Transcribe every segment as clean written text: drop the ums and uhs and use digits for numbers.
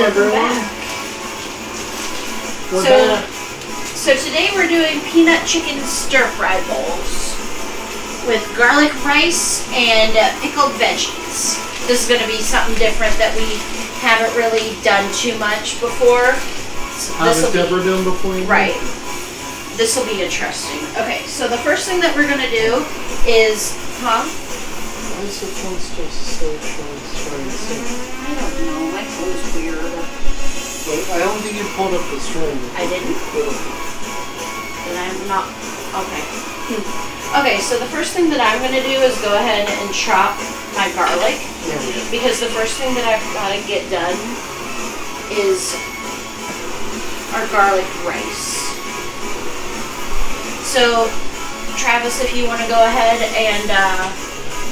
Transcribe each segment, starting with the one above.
everyone. We're back. So today we're doing peanut chicken stir-fry bowls with garlic rice and pickled veggies. This is going to be something different that we haven't really done too much before. Haven't ever done before? Right. This will be interesting. Okay, so the first thing that we're going to do is, Why is the phone still so short? I don't know, my phone's weird. But I don't think you pulled up the string. I didn't? Then I'm not, okay. Okay, so the first thing that I'm going to do is go ahead and chop my garlic. Because the first thing that I've got to get done is our garlic rice. So, Travis, if you want to go ahead and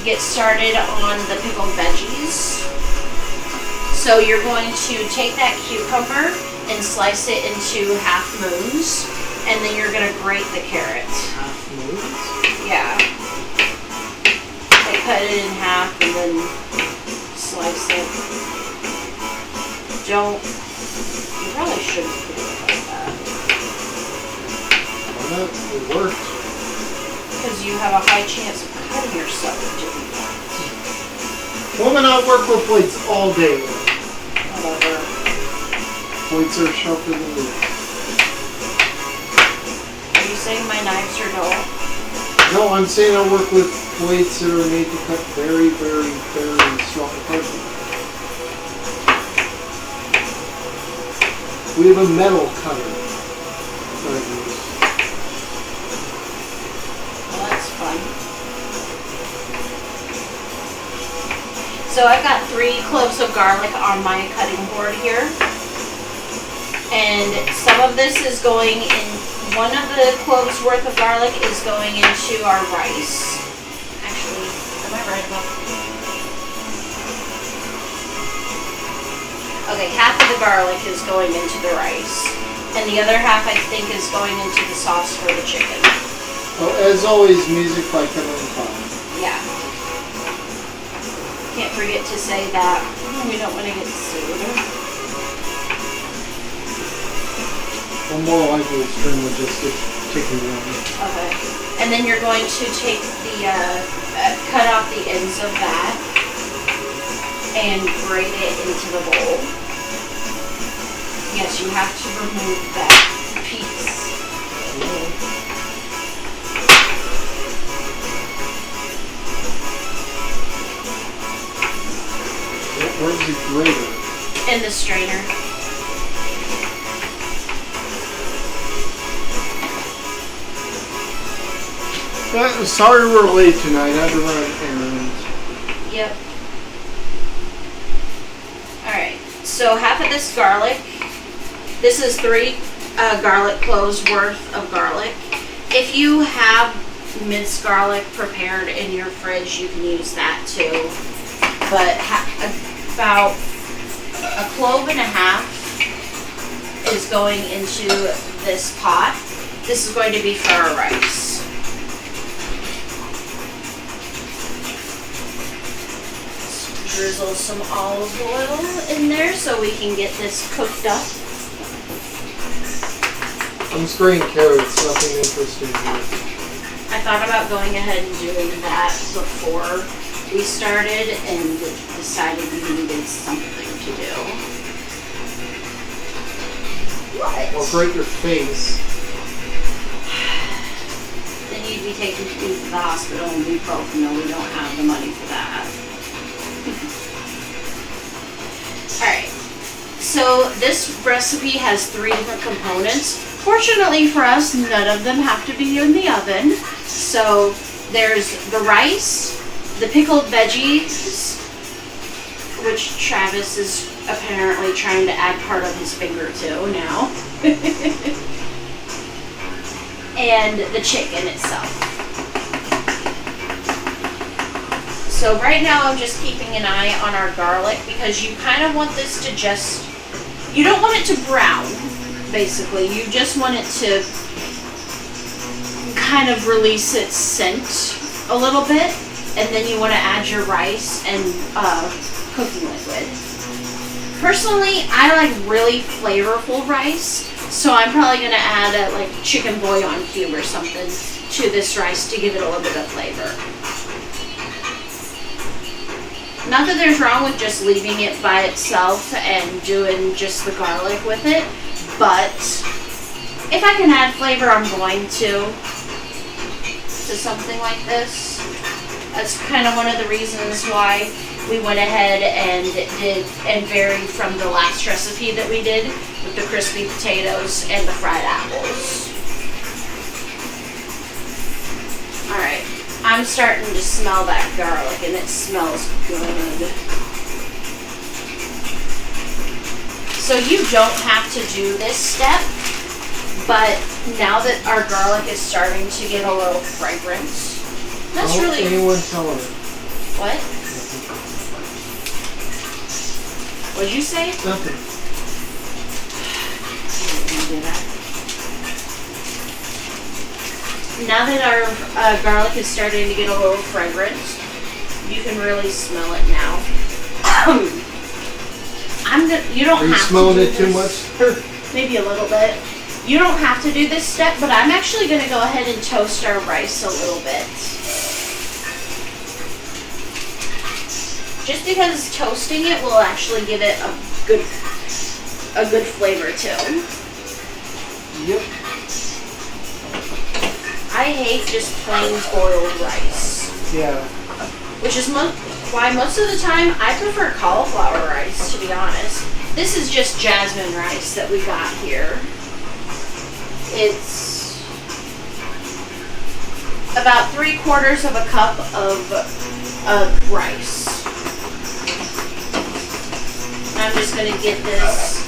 get started on the pickled veggies. So you're going to take that cucumber and slice it into half moons, and then you're going to grate the carrot. Half moons? Yeah. I cut it in half and then slice it. You probably shouldn't do it like that. Why not? It worked. Because you have a high chance of cutting yourself doing that. Women not work with plates all day. Whatever. Plates are sharper than me. Are you saying my knives are dull? No, I'm saying I work with plates that are made to cut very, very, very strong parchment. We have a metal cutter. Well, that's fun. So I've got 3 cloves of garlic on my cutting board here. And some of this is going in, one of the cloves worth of garlic is going into our rice. Actually, am I right about that? Okay, half of the garlic is going into the rice. And the other half, I think, is going into the sauce for the chicken. Well, as always, music by Kevin Klein. Yeah. Can't forget to say that. We don't want to get sued. Well, more likely it's string logistics taking long. Okay. And then you're going to take the, cut off the ends of that and grate it into the bowl. Yes, you have to remove that piece. Where's the grater? In the strainer. Sorry we're late tonight. I had to run errands. Yep. Alright, so half of this garlic. This is 3 garlic cloves worth of garlic. If you have minced garlic prepared in your fridge, you can use that too. But about a clove and a half is going into this pot. This is going to be for our rice. Drizzle some olive oil in there so we can get this cooked up. I'm spraying carrots, nothing interesting here. I thought about going ahead and doing that before we started and decided we needed something to do. What? Or break your face. Then you'd be taken to the hospital and be broken. No, we don't have the money for that. Alright, so this recipe has 3 different components. Fortunately for us, none of them have to be in the oven. So there's the rice, the pickled veggies, which Travis is apparently trying to add part of his finger to now, and the chicken itself. So right now I'm just keeping an eye on our garlic because you kind of want this to just, you don't want it to brown, basically. You just want it to kind of release its scent a little bit, and then you want to add your rice and cooking liquid. Personally, I like really flavorful rice, so I'm probably gonna add a like chicken bouillon cube or something to this rice to give it a little bit of flavor. Not that there's wrong with just leaving it by itself and doing just the garlic with it, but if I can add flavor, I'm going to something like this. That's kind of one of the reasons why we went ahead and varied from the last recipe that we did with the crispy potatoes and the fried apples. Alright, I'm starting to smell that garlic and it smells good. So you don't have to do this step, but now that our garlic is starting to get a little fragrant, that's Don't really... anyone tell her. What? What'd you say? Nothing. Now that our garlic is starting to get a little fragrant, you can really smell it now. You don't Are you have smelling to do it too this. much? Maybe a little bit. You don't have to do this step, but I'm actually going to go ahead and toast our rice a little bit. Just because toasting it will actually give it a good flavor too. Yep. I hate just plain boiled rice. Yeah. Which is why most of the time I prefer cauliflower rice, to be honest. This is just jasmine rice that we got here. It's about 3/4 of a cup of rice. I'm just going to get this.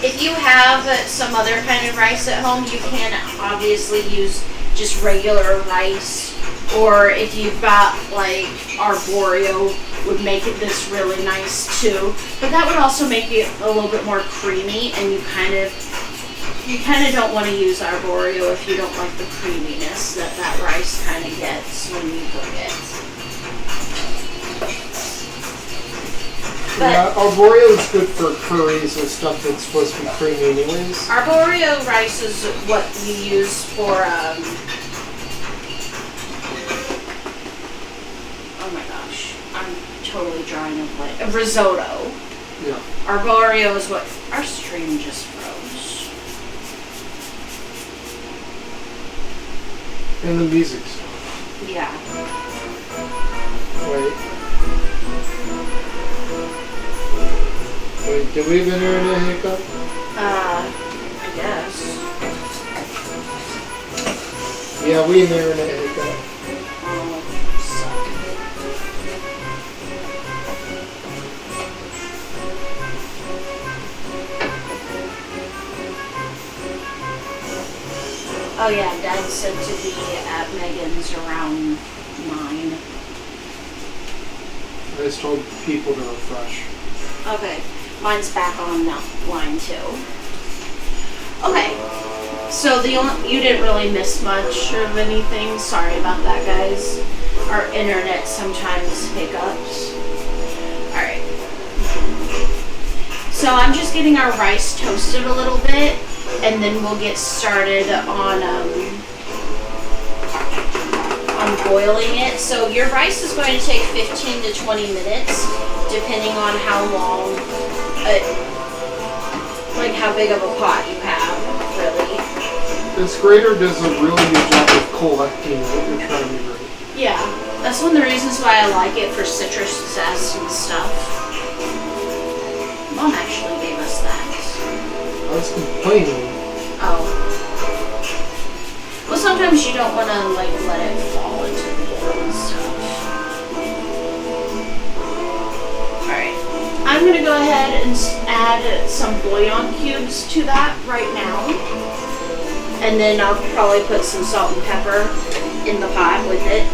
If you have some other kind of rice at home, you can obviously use just regular rice. Or if you've got like arborio, would make it this really nice too. But that would also make it a little bit more creamy, and you kind of don't want to use arborio if you don't like the creaminess that rice kind of gets when you cook it. But yeah, arborio is good for curries and stuff that's supposed to be creamy anyways. arborio rice is what we use for, oh my gosh, I'm totally drawing a blank. A risotto. Yeah. Arborio is what, our stream just froze. And the music's on. Yeah. Wait, did we have an internet hiccup? I guess. Yeah, we have an internet hiccup. Oh, oh yeah, Dad said to be at Megan's around 9. I just told people to refresh. Okay, mine's back on line 2. Okay, so you didn't really miss much of anything. Sorry about that, guys. Our internet sometimes hiccups. Alright. So I'm just getting our rice toasted a little bit, and then we'll get started on boiling it. So your rice is going to take 15 to 20 minutes, depending on how long, like how big of a pot you have, really. This grater does a really good job of collecting what you're trying to grate. Yeah, that's one of the reasons why I like it for citrus zest and stuff. Mom actually gave us that. I was complaining. Oh. Well, sometimes you don't want to like let it fall into the bowl and stuff. Alright. I'm going to go ahead and add some bouillon cubes to that right now. And then I'll probably put some salt and pepper in the pot with it.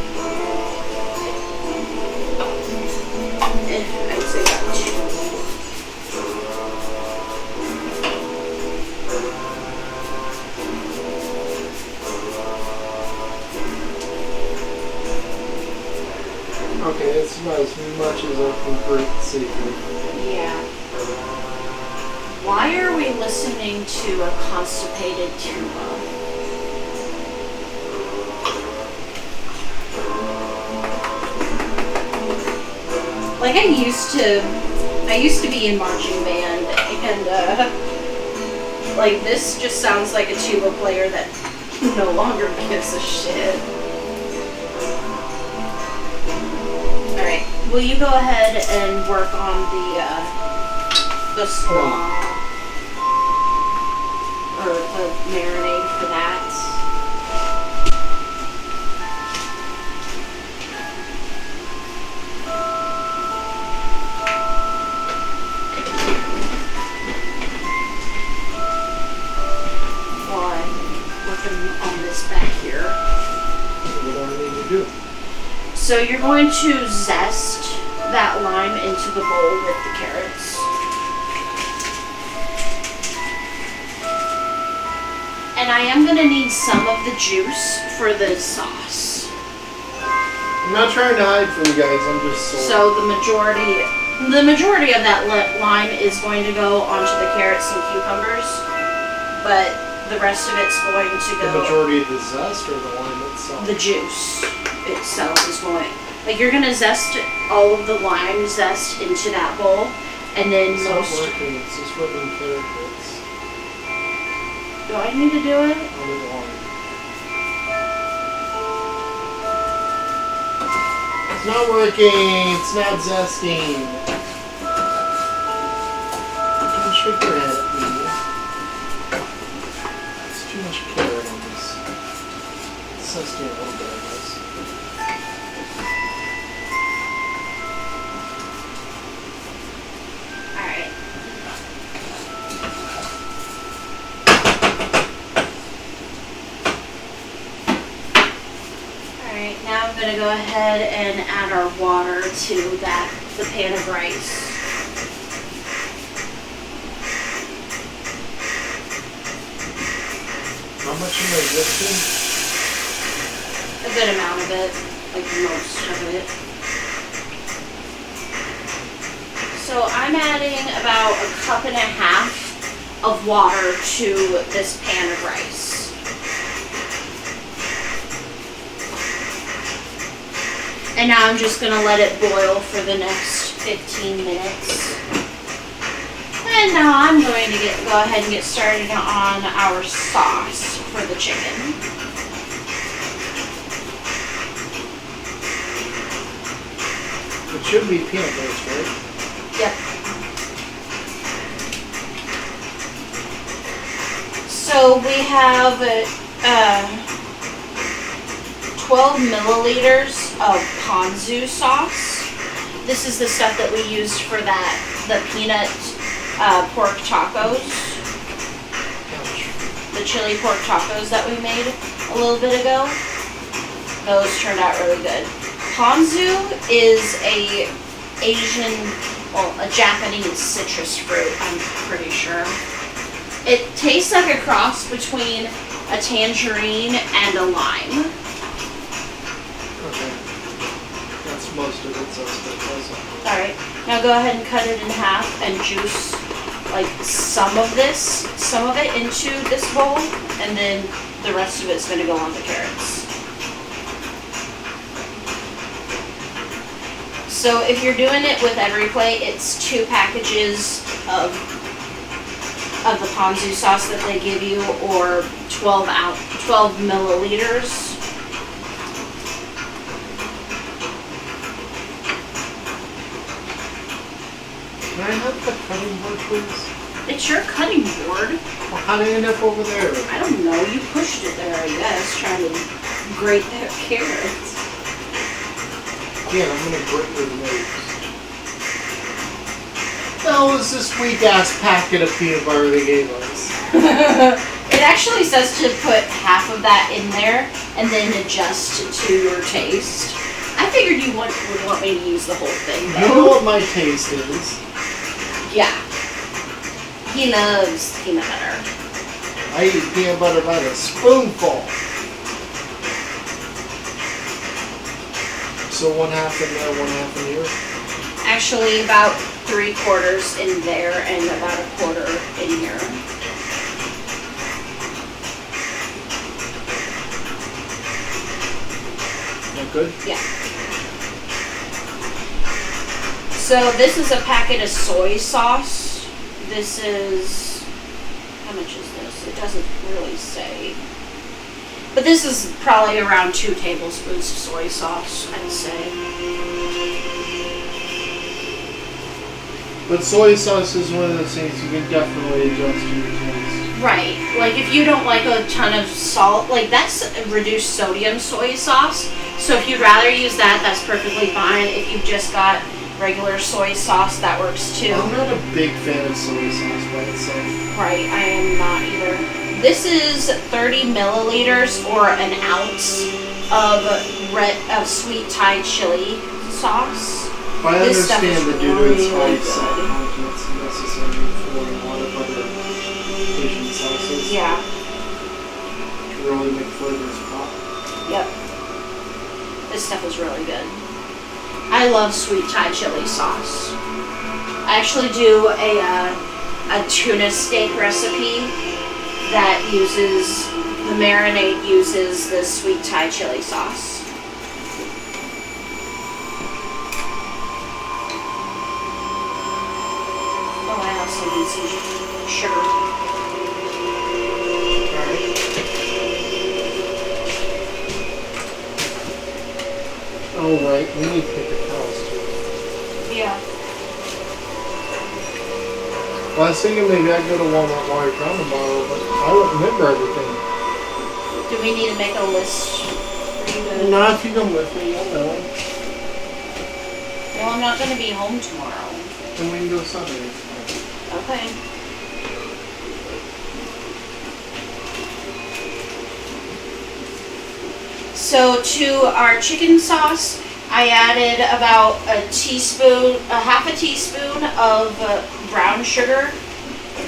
I'd say about 2. Okay, it's about as much as I can breathe safely. Yeah. Why are we listening to a constipated tuba? Like I used to be in marching band, and like this just sounds like a tuba player that no longer gives a shit. All right, will you go ahead and work on the slaw or the marinade for that? Back here. What do I need to do? So you're going to zest that lime into the bowl with the carrots. And I am going to need some of the juice for the sauce. I'm not trying to hide from you guys, I'm just sore. So the majority of that lime is going to go onto the carrots and cucumbers, but the rest of it's going to go. The majority of the zest or the lime itself? The juice itself is going. Like you're gonna zest all of the lime zest into that bowl, and then It's most. not working. It's just rubbing carrots Do I need to do it? on the lime. It's not working. It's not zesting. Don't shake your head at me. Too much carrot on this. It's zesting a little bit, I guess. Alright. Alright, now I'm going to go ahead and add our water to the pan of rice. How much am I zesting? A good amount of it, like most of it. So I'm adding about 1.5 cups of water to this pan of rice. And now I'm just going to let it boil for the next 15 minutes. And now I'm going to go ahead and get started on our sauce for the chicken. It should be peanut based, right? Yep. So we have 12 milliliters of ponzu sauce. This is the stuff that we used for the peanut pork tacos. The chili pork tacos that we made a little bit ago. Those turned out really good. Ponzu is a Japanese citrus fruit, I'm pretty sure. It tastes like a cross between a tangerine and a lime. Okay. That's most of it, so it's good pleasant. Alright, now go ahead and cut it in half and juice like some of it into this bowl, and then the rest of it's going to go on the carrots. So if you're doing it with every plate, it's 2 packages of the ponzu sauce that they give you, or 12 milliliters. Can I have the cutting board, please? It's your cutting board. Well, how did it end up over there? I don't know, you pushed it there, I guess, trying to grate that carrots. Again, I'm gonna grip your nose. That was this weak ass packet of peanut butter they gave us. It actually says to put half of that in there and then adjust to your taste. I figured you would want me to use the whole thing, You know though. what my taste is? Yeah. He loves peanut butter. I eat peanut butter by the spoonful. So one half in there, one half in here. Actually, about 3/4 in there and about 1/4 in here. That good? Yeah. So this is a packet of soy sauce. This is, how much is this? It doesn't really say. But this is probably around 2 tablespoons of soy sauce, I'd say. But soy sauce is one of those things you can definitely adjust to your taste. Right. Like if you don't like a ton of salt, like that's reduced sodium soy sauce. So if you'd rather use that, that's perfectly fine. If you've just got regular soy sauce, that works too. I'm not a big fan of soy sauce by itself. Right, I am not either. This is 30 milliliters or an ounce of sweet Thai chili sauce. But I This stuff understand is that due to its really high salt good. content, it's necessary for a lot of other Asian sauces Yeah. to really make flavors pop. Yep. This stuff is really good. I love sweet Thai chili sauce. I actually do a tuna steak recipe that uses, the marinade uses the sweet Thai chili sauce. Oh, I also need some sugar. Oh, right. We need paper towels too. Yeah. Well, I was thinking maybe I'd go to Walmart while you're trying tomorrow, but I don't remember everything. Do we need to make a list for you to... Not if you come with me, you'll know. Well, I'm not going to be home tomorrow. Then we can go Sunday. Okay. So to our chicken sauce, I added about half a teaspoon of brown sugar,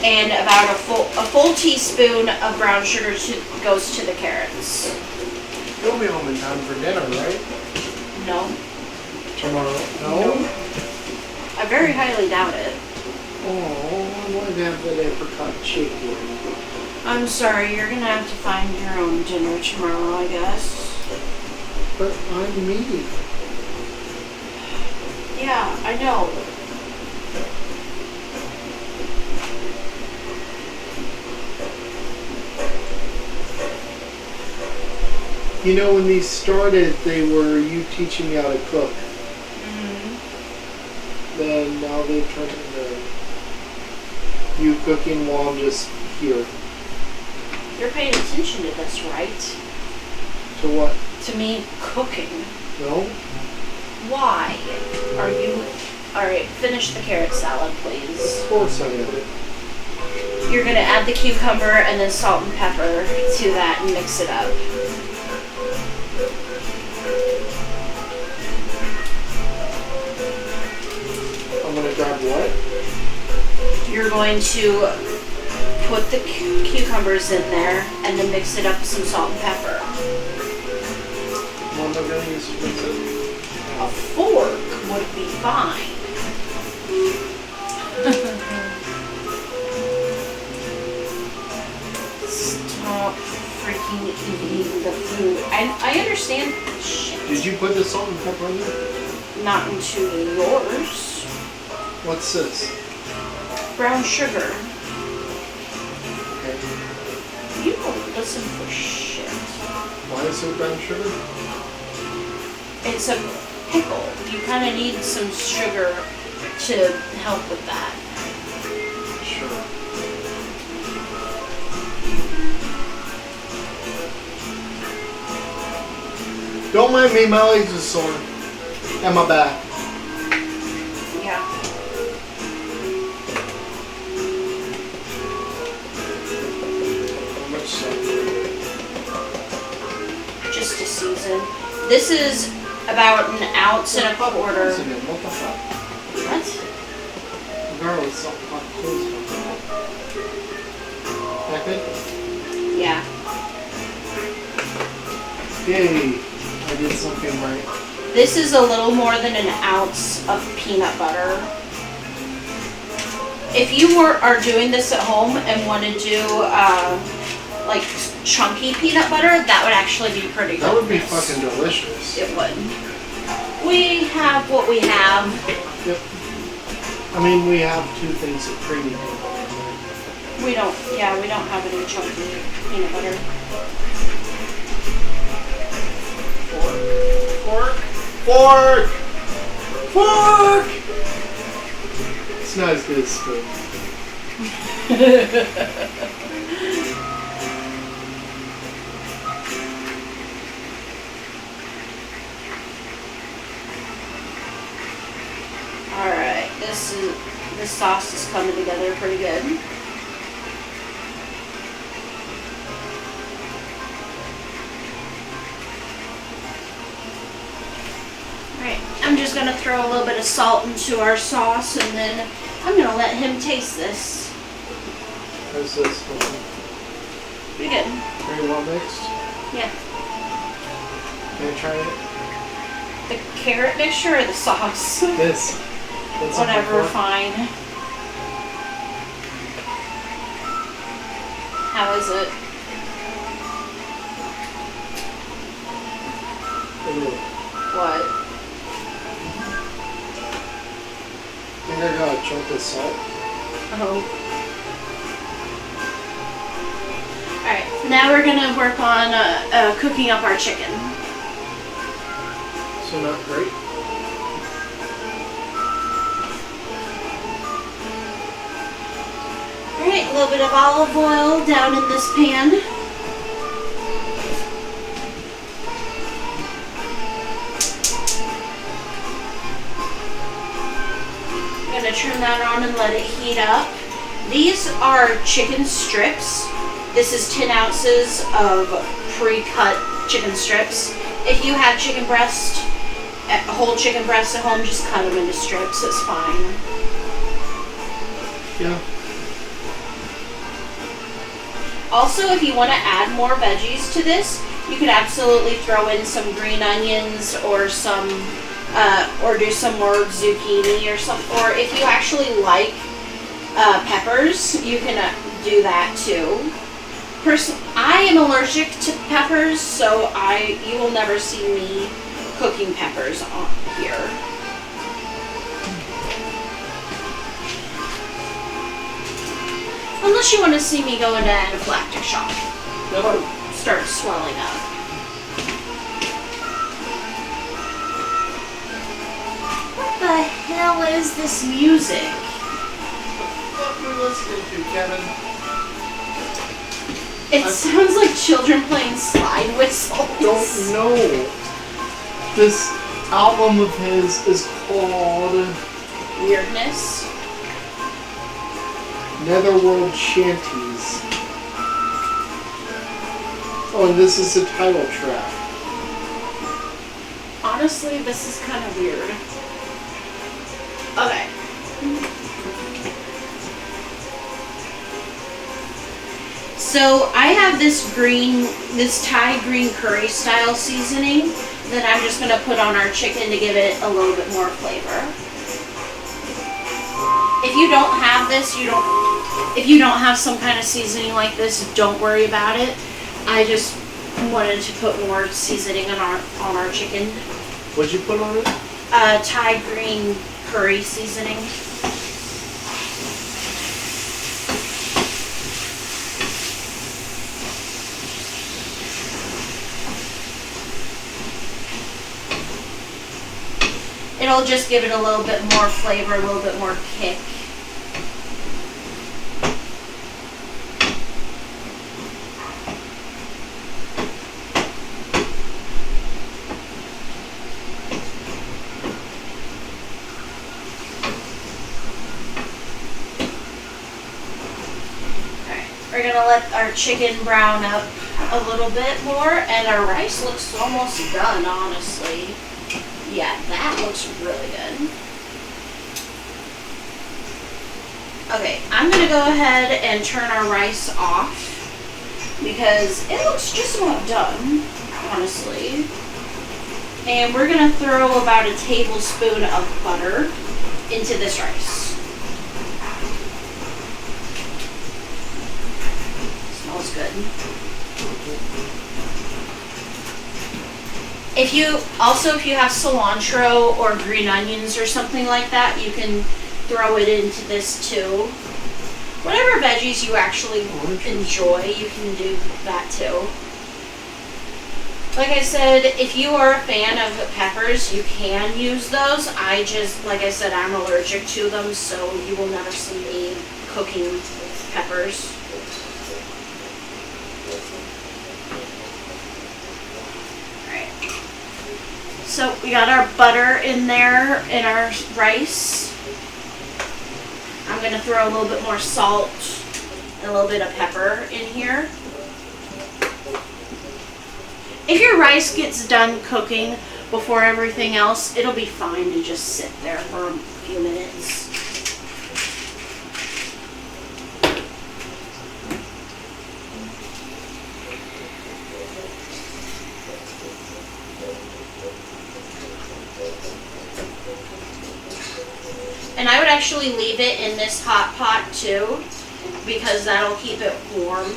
and about a full teaspoon of brown sugar goes to the carrots. You'll be home in time for dinner, right? No, Tomorrow. No? I very highly doubt it. Oh, I wanted to have that apricot chicken. I'm sorry, you're gonna have to find your own dinner tomorrow, I guess. But I'm me. Yeah, I know. You know, when these started, they were you teaching me how to cook. Mm-hmm. Then now they've turned into you cooking while I'm just here. You're paying attention to this, right? To what? To me cooking. No? Why are you... Alright, finish the carrot salad, please. Of course I am. You're gonna add the cucumber and then salt and pepper to that and mix it up. I'm gonna grab what? You're going to put the cucumbers in there and then mix it up with some salt and pepper. What am I gonna use to mix it? A fork would be fine. Stop freaking eating the food. I understand. Shit. Did you put the salt and pepper in there? Not into yours. What's this? Brown sugar. Okay. You don't listen for shit. Why is there brown sugar? It's a pickle. You kind of need some sugar to help with that. Sure. Don't mind me, my legs are sore. And my back. Yeah. How much salt? Just to season. This is about an ounce and a quarter. What the fuck? What? Garlic salt pot clothes. That good? Yeah. Yay. I did something right. This is a little more than an ounce of peanut butter. If you are doing this at home and want to do like chunky peanut butter, that would actually be pretty good. That would be Yes. fucking delicious. It would. We have what we have. Yep. I mean, we have two things of creamy peanut butter. We don't have any chunky peanut butter. Fork! Fork! Fork! It's not as good as spoon. Alright, this sauce is coming together pretty good. Alright, I'm just gonna throw a little bit of salt into our sauce and then I'm gonna let him taste this. How's this? Pretty good. Very well mixed. Yeah. Can I try it? The carrot mixture or the sauce? This. That's on my Whatever, fork. fine. How is it? Ooh. What? I think I got a chunk of salt. Oh. Alright, now we're gonna work on cooking up our chicken. So not great. Alright, a little bit of olive oil down in this pan. I'm gonna turn that on and let it heat up. These are chicken strips. This is 10 ounces of pre-cut chicken strips. If you have chicken breast, a whole chicken breast at home, just cut them into strips, it's fine. Yeah. Also, if you want to add more veggies to this, you could absolutely throw in some green onions or some, or do some more zucchini or something. Or if you actually like peppers, you can do that too. I am allergic to peppers, so you will never see me cooking peppers on here. Unless you want to see me go into anaphylactic shock or start swelling up. What the hell is this music? What are we listening to, Kevin? It sounds like children playing slide whistles. Don't know. This album of his is called Weirdness. Netherworld Shanties. Oh, and this is the title track. Honestly, this is kind of weird. Okay. So I have this Thai green curry style seasoning that I'm just gonna put on our chicken to give it a little bit more flavor. If you don't have this, if you don't have some kind of seasoning like this, don't worry about it. I just wanted to put more seasoning on our chicken. What'd you put on it? Thai green curry seasoning. It'll just give it a little bit more flavor, a little bit more kick. We're gonna let our chicken brown up a little bit more, and our rice looks almost done, honestly. Yeah, that looks really good. Okay, I'm gonna go ahead and turn our rice off because it looks just about done, honestly. And we're gonna throw about a tablespoon of butter into this rice. Smells good. If you have cilantro or green onions or something like that, you can throw it into this too. Whatever veggies you actually enjoy, you can do that too. Like I said, if you are a fan of peppers, you can use those. Like I said, I'm allergic to them, so you will never see me cooking peppers. Alright. So we got our butter in there in our rice. I'm going to throw a little bit more salt and a little bit of pepper in here. If your rice gets done cooking before everything else, it'll be fine to just sit there for a few minutes. And I would actually leave it in this hot pot too, because that'll keep it warm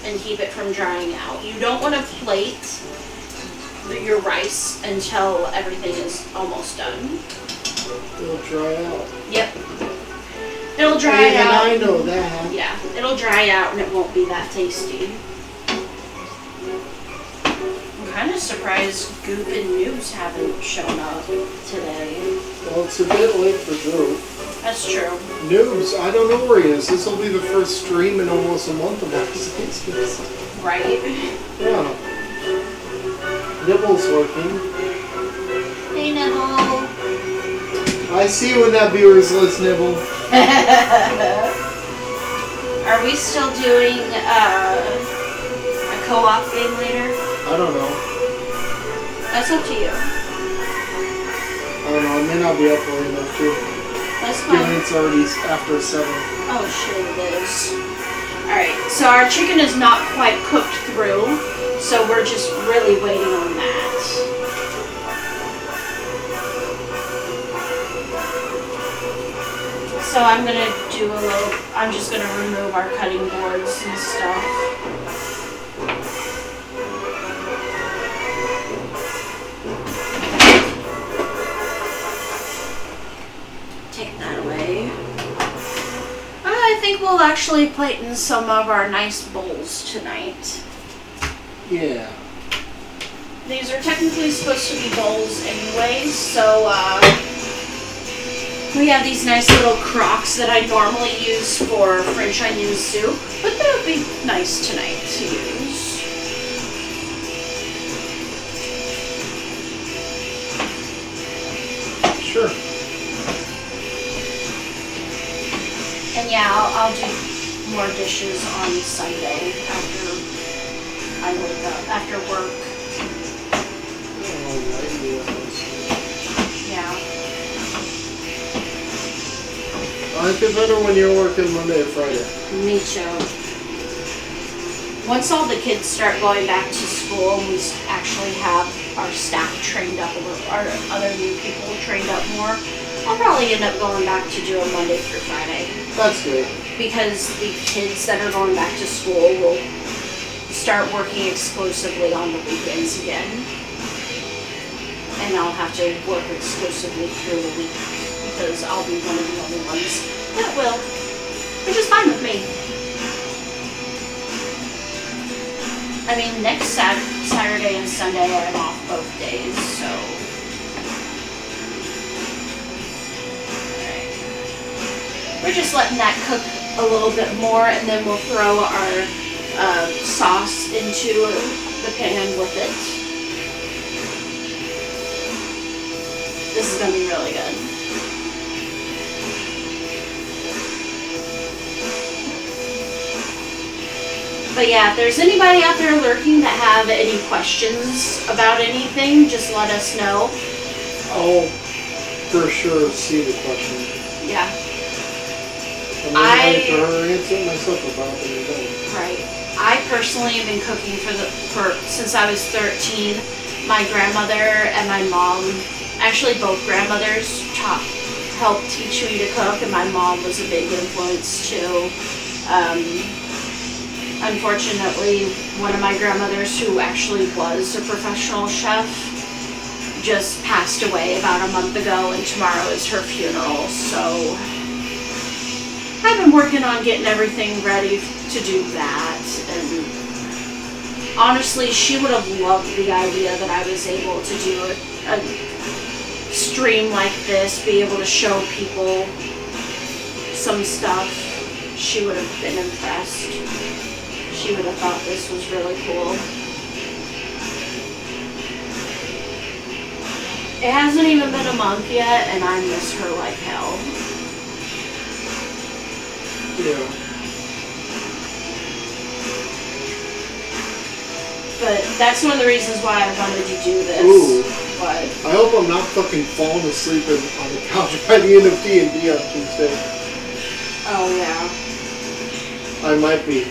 and keep it from drying out. You don't want to plate your rice until everything is almost done. It'll dry out. Yep. It'll dry out. And I know that. Yeah, it'll dry out and it won't be that tasty. I'm kind of surprised Goop and Noobs haven't shown up today. Well, it's a bit late for Goop. That's true. Noobs, I don't know where he is. This will be the first stream in almost a month of ours. Right? Yeah. Nibble's working. Hey, Nibble. I see you in that viewers list, Nibble. Are we still doing a co-op game later? I don't know. That's up to you. I don't know. I may not be up early enough to. That's Given fine. it's already after 7. Oh shit, it is. Alright, so our chicken is not quite cooked through, so we're just really waiting on that. So I'm just gonna remove our cutting boards and stuff. Take that away. I think we'll actually plate in some of our nice bowls tonight. Yeah. These are technically supposed to be bowls anyways, so we have these nice little crocks that I normally use for French onion soup, but they'll be nice tonight to use. Sure. And yeah, I'll do more dishes on Sunday after I wake up, after work. Yeah. I like it better when you're working Monday and Friday. Me too. Once all the kids start going back to school and we actually have our staff trained up, our other new people trained up more, I'll probably end up going back to doing Monday through Friday. That's good. Because the kids that are going back to school will start working exclusively on the weekends again. And I'll have to work exclusively through the week because I'll be one of the only ones that will, which is fine with me. I mean, next Saturday and Sunday I'm off both days, so. Alright. We're just letting that cook a little bit more, and then we'll throw our sauce into the pan with it. This is going to be really good. But yeah, if there's anybody out there lurking that have any questions about anything, just let us know. I'll for sure see the question. Yeah. I'm ready for her to answer it myself about them. Right. I personally have been cooking since I was 13, my grandmother and my mom, actually both grandmothers, helped teach me to cook, and my mom was a big influence too. Unfortunately, one of my grandmothers, who actually was a professional chef, just passed away about a month ago, and tomorrow is her funeral. So I've been working on getting everything ready to do that. And honestly, she would have loved the idea that I was able to do a stream like this, be able to show people some stuff. She would have been impressed. She would have thought this was really cool. It hasn't even been a month yet, and I miss her like hell. Yeah. But that's one of the reasons why I wanted to do this. Ooh. But I hope I'm not fucking falling asleep on the couch by the end of D&D on Tuesday. oh yeah. I might be.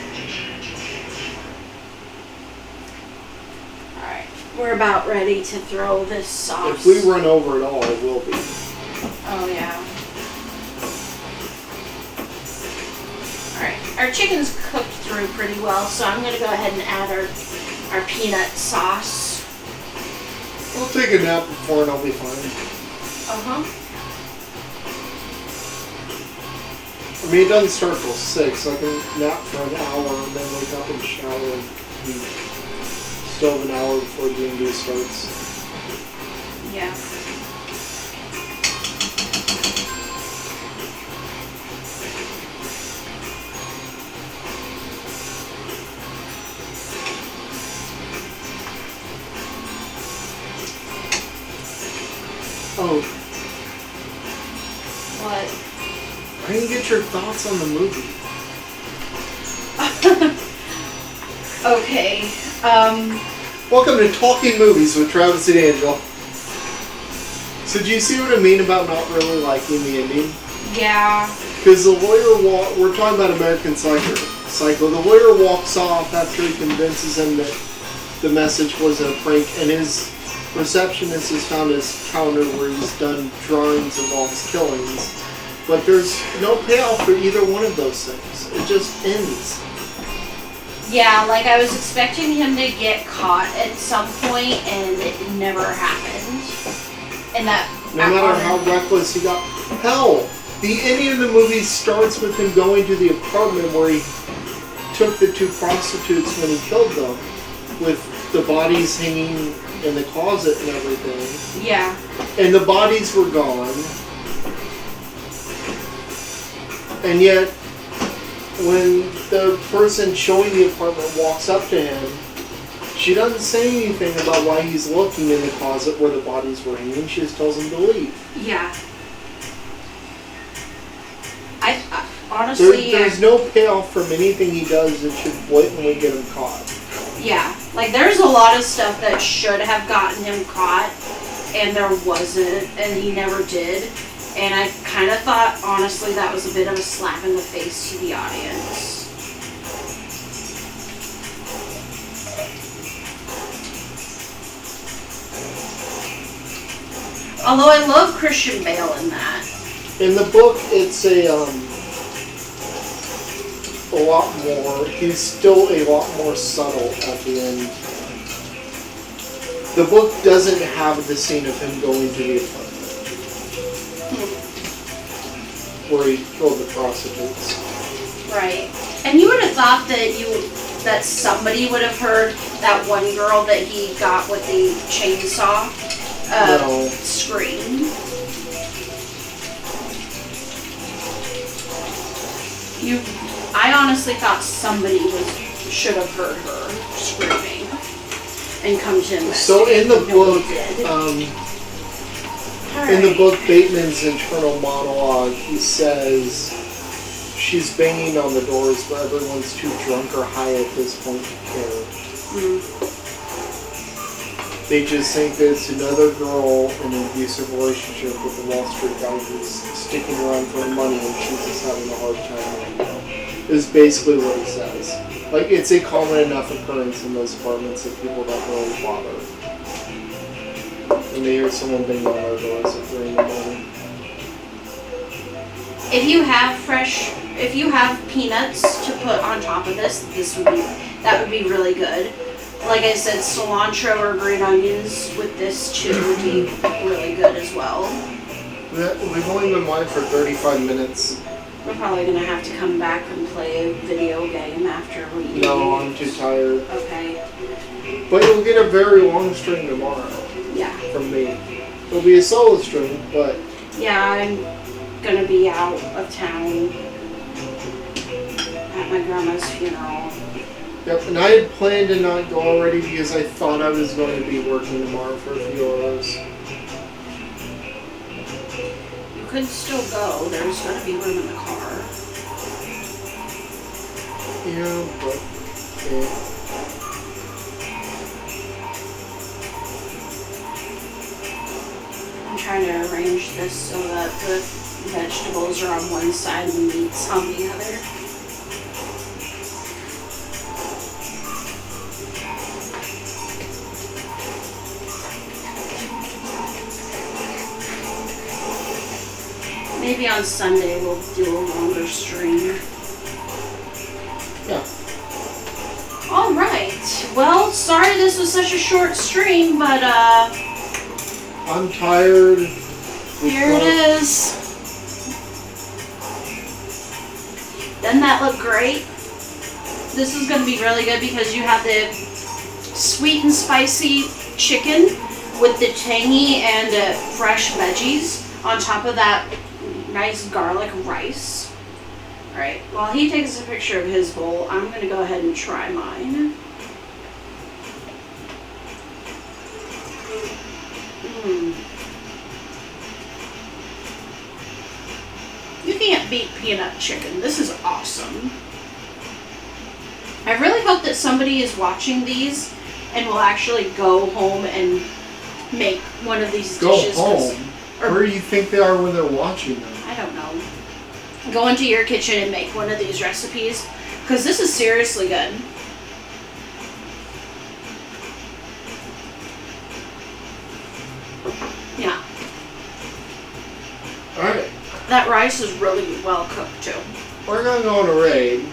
Alright. We're about ready to throw this sauce. If we run over at all, it will be. Oh yeah. Alright. Our chicken's cooked through pretty well, so I'm gonna go ahead and add our peanut sauce. I'll take a nap before and I'll be fine. Uh-huh. I mean, it doesn't start till 6, so I can nap for an hour and then wake up and shower and still have an hour before D&D starts. Yeah. Oh, What? I didn't get your thoughts on the movie. Okay. Welcome to Talking Movies with Travis and Angel. So do you see what I mean about not really liking the ending? Yeah. Because the lawyer we're talking about American Psycho. The lawyer walks off after he convinces him that the message wasn't a prank, and his receptionist has found his counter where he's done drawings of all his killings. But there's no payoff for either one of those things. It just ends. Yeah, like I was expecting him to get caught at some point, and it never happened. And that... No matter how reckless he got. Hell, the ending of the movie starts with him going to the apartment where he took the 2 prostitutes when he killed them, with the bodies hanging in the closet and everything. Yeah. And the bodies were gone. And yet, when the person showing the apartment walks up to him, she doesn't say anything about why he's looking in the closet where the bodies were hanging. She just tells him to leave. Yeah. I honestly... There's no payoff from anything he does that should blatantly get him caught. Yeah. Like, there's a lot of stuff that should have gotten him caught, and there wasn't, and he never did. And I kind of thought, honestly, that was a bit of a slap in the face to the audience. Although I love Christian Bale in that. In the book, it's a lot more. He's still a lot more subtle at the end. The book doesn't have the scene of him going to the apartment where he killed the prostitutes. Right. And you would have thought that somebody would have heard that one girl that he got with the chainsaw No. scream. I honestly thought somebody should have heard her screaming and come to investigate. So in the book, in the Alright. book, Bateman's internal monologue, he says she's banging on the doors, but everyone's too drunk or high at this point to care. They just think that it's another girl in an abusive relationship with a Wall Street guy who's sticking around for money and she's just having a hard time right now. Is basically what he says. Like, it's a common enough occurrence in those apartments that people don't really bother. And they hear someone banging on our doors at 3 in the morning. If you have peanuts to put on top of this, that would be really good. Like I said, cilantro or green onions with this too would be really good as well. We've only been live for 35 minutes. We're probably gonna have to come back and play a video game after we eat. No, I'm too tired. Okay. But you'll get a very long stream tomorrow. Yeah. From me. It'll be a solo stream, but... Yeah, I'm gonna be out of town at my grandma's funeral. Yep, and I had planned to not go already because I thought I was going to be working tomorrow for a few hours. You could still go. There's gonna be room in the car. Yeah, but... Yeah. I'm trying to arrange this so that the vegetables are on one side and the meat's on the other. Maybe on Sunday we'll do a longer stream. Yeah. Alright. Well, sorry this was such a short stream, but I'm tired. here it is. Doesn't that look great? This is going to be really good because you have the sweet and spicy chicken with the tangy and fresh veggies on top of that nice garlic rice. Alright, while he takes a picture of his bowl, I'm going to go ahead and try mine. You can't beat peanut chicken. This is awesome. I really hope that somebody is watching these and will actually go home and make one of these dishes. Go home? Where do you think they are when they're watching them? I don't know. Go into your kitchen and make one of these recipes because this is seriously good. Yeah. Alright. That rice is really well cooked too. We're gonna go on a raid.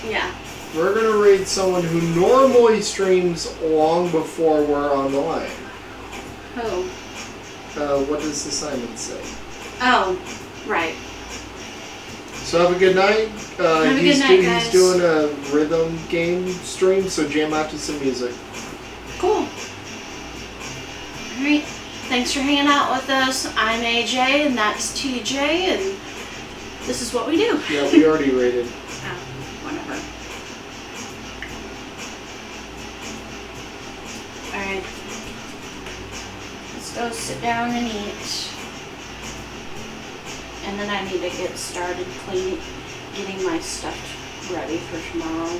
Yeah. We're gonna raid someone who normally streams long before we're online. Who? What does the Simon say? Oh, right. So have a good night. Have a good night, guys. He's doing a rhythm game stream, so jam out to some music. Cool. Alright. Thanks for hanging out with us. I'm AJ and that's TJ and this is what we do. Yeah, we already rated. Oh, whatever. Alright. Let's go sit down and eat. And then I need to get started getting my stuff ready for tomorrow.